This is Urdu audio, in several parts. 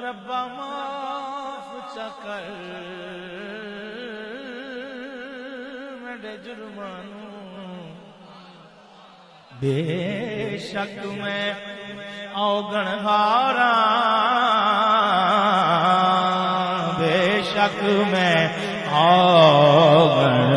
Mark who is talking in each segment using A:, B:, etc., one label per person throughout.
A: ربا معاف چکر میرے جرمانوں بے شک میں اوگن ہارا بے شک میں اوگن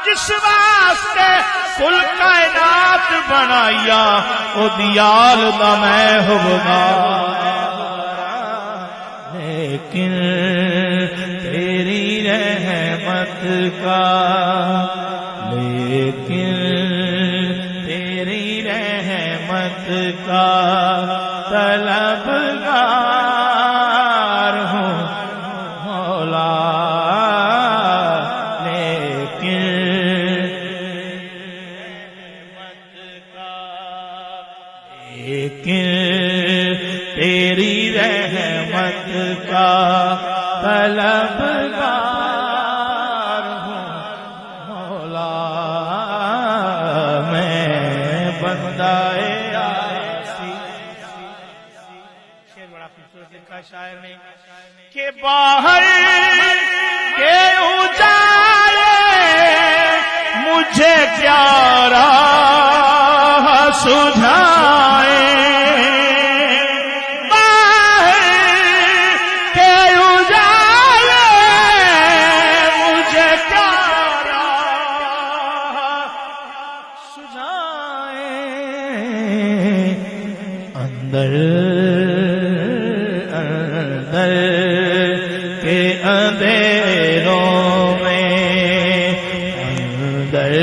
A: جس واسطے کل کائنات بنایا او دیال دا میں حکمران لیکن تیری رحمت کا لیکن تیری رحمت کا طلبگار ہوں مولا لیکن تیری رحمت کا طلبگار ہوں مولا میں بندہ عاصی شعر بڑا خوبصورت لکھا شاعر نے کہ باہر کے اجالے مجھے کیا راہ سجھائے اندر اندر کے اندھیروں میں اندر